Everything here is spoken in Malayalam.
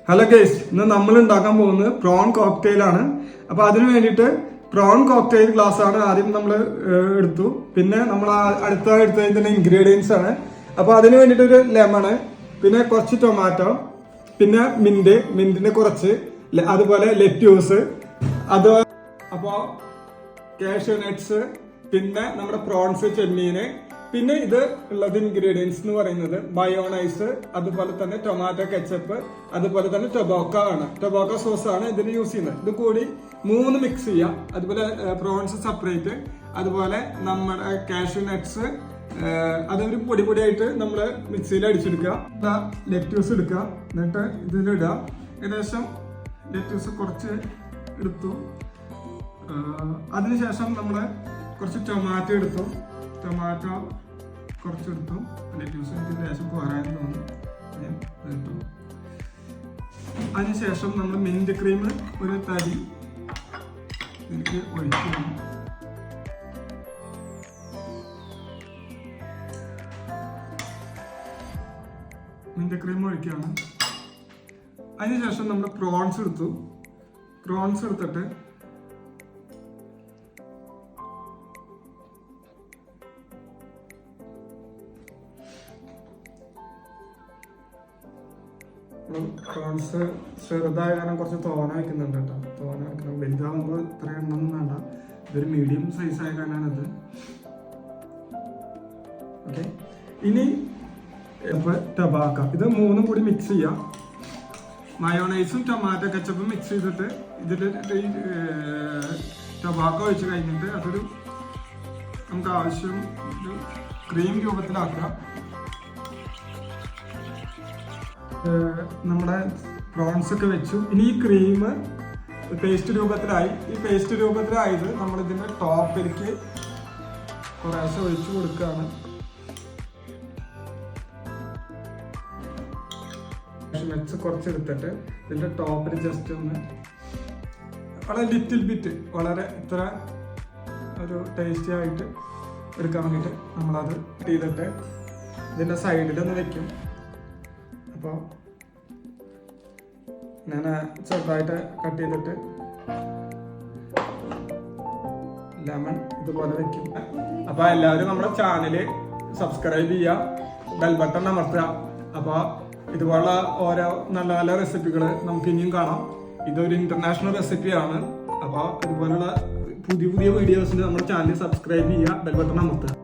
ഹലോ ഗൈസ്, ഇന്ന് നമ്മൾ ഉണ്ടാക്കാൻ പോകുന്നത് പ്രോൺ കോക്ടെയിൽ ആണ്. അപ്പൊ അതിനു വേണ്ടിയിട്ട് പ്രോൺ കോക്ടെയിൽ ഗ്ലാസ് ആണ് ആദ്യം നമ്മൾ എടുത്തു. പിന്നെ നമ്മൾ എടുത്തതിന്റെ ഇൻഗ്രീഡിയൻസ് ആണ്. അപ്പൊ അതിന് വേണ്ടിയിട്ട് ഒരു ലെമണ്, പിന്നെ കുറച്ച് ടൊമാറ്റോ, പിന്നെ മിന്റിന്റെ കുറച്ച്, അതുപോലെ ലെറ്റ്യൂസ്, അത് അപ്പോ കാഷ്യൂ നട്ട്സ്, പിന്നെ നമ്മുടെ പ്രോൺസ്, ചെമ്മീന്, പിന്നെ ഇത് ഉള്ളത് ഇൻഗ്രീഡിയൻസ് എന്ന് പറയുന്നത് മയോണൈസ്, അതുപോലെ തന്നെ ടൊമാറ്റോ കെച്ചപ്പ്, അതുപോലെ തന്നെ ടൊബാക്കോ ആണ്. ടൊബാക്കോ സോസ് ആണ് ഇതിന് യൂസ് ചെയ്യുന്നത്. ഇത് കൂടി 3 മിക്സ് ചെയ്യാം. അതുപോലെ പ്രോൺസ് സെപ്പറേറ്റ്, അതുപോലെ നമ്മുടെ കാഷ്യൂ നട്ട്സ് അതൊരു പൊടിയായിട്ട് നമ്മൾ മിക്സിയിൽ അടിച്ചെടുക്കുക. ലെറ്റ്യൂസ് എടുക്കുക, എന്നിട്ട് ഇതിലിടുക. ഏകദേശം ലെറ്റ്യൂസ് കുറച്ച് എടുത്തു. അതിനുശേഷം നമ്മൾ കുറച്ച് ടൊമാറ്റോ എടുത്തു. ടൊമാറ്റോ കുറച്ചെടുത്തു. ലെറ്റ്യൂസ് എനിക്ക് ലേശം പോരാൻ തോന്നി, എടുത്തു. അതിനുശേഷം നമ്മൾ മിന്റ് ക്രീം ഒരു തരി എനിക്ക് ഒഴിക്കണം. മിന്റ് ക്രീം ഒഴിക്കുകയാണ്. അതിനുശേഷം നമ്മൾ പ്രോൺസ് എടുത്തു. പ്രോൺസ് എടുത്തിട്ട് പ്രോൺസ് ചെറുതായ കാരണം കുറച്ച് തോന വയ്ക്കുന്നുണ്ട് കേട്ടോ. തോന വയ്ക്കണം. വലുതാകുമ്പോൾ ഇത്ര എണ്ണൊന്നും വേണ്ട. ഇതൊരു മീഡിയം സൈസ് ആയ കാരണമാണിത്. ഓക്കെ, ഇനി ടൊബാക്കോ, ഇത് 3 കൂടി മിക്സ് ചെയ്യാം. മയോണൈസും ടൊമാറ്റോ കെച്ചപ്പും മിക്സ് ചെയ്തിട്ട് ഇതിൽ ടൊബാക്കോ ഒഴിച്ച് കഴിഞ്ഞിട്ട് അതൊരു നമുക്ക് ആവശ്യം ഒരു ക്രീം രൂപത്തിലാക്കുക. നമ്മുടെ പ്രോൺസ് ഒക്കെ വെച്ചു. ഇനി ഈ ക്രീം പേസ്റ്റ് രൂപത്തിലായി. ഈ പേസ്റ്റ് രൂപത്തിലായത് നമ്മൾ ഇതിന്റെ ടോപ്പിലേക്ക് കുറേശ്ശെ ഒഴിച്ചു കൊടുക്കുകയാണ്. നട്ട്സ് കുറച്ചെടുത്തിട്ട് ഇതിന്റെ ടോപ്പിൽ ജസ്റ്റ് ഒന്ന് വളരെ ലിറ്റിൽ ബിറ്റ്, വളരെ ഇത്ര ഒരു ടേസ്റ്റി ആയിട്ട് എടുക്കാൻ വേണ്ടിയിട്ട് നമ്മളത് ചെയ്തിട്ട് ഇതിന്റെ സൈഡിലൊന്ന് വെക്കും. അപ്പോൾ ഞാൻ ചെറുതായിട്ട് കട്ട് ചെയ്തിട്ട് ലെമൺ ഇതുപോലെ വെക്കും. അപ്പോൾ എല്ലാവരും നമ്മുടെ ചാനല് സബ്സ്ക്രൈബ് ചെയ്യുക, ബെൽ ബട്ടൺ അമർത്തുക. അപ്പോൾ ഇതുപോലുള്ള ഓരോ നല്ല നല്ല റെസിപ്പികൾ നമുക്ക് ഇനിയും കാണാം. ഇതൊരു ഇന്റർനാഷണൽ റെസിപ്പിയാണ്. അപ്പോൾ ഇതുപോലുള്ള പുതിയ വീഡിയോസിന് നമ്മുടെ ചാനൽ സബ്സ്ക്രൈബ് ചെയ്യുക, ബെൽ ബട്ടൺ അമർത്തുക.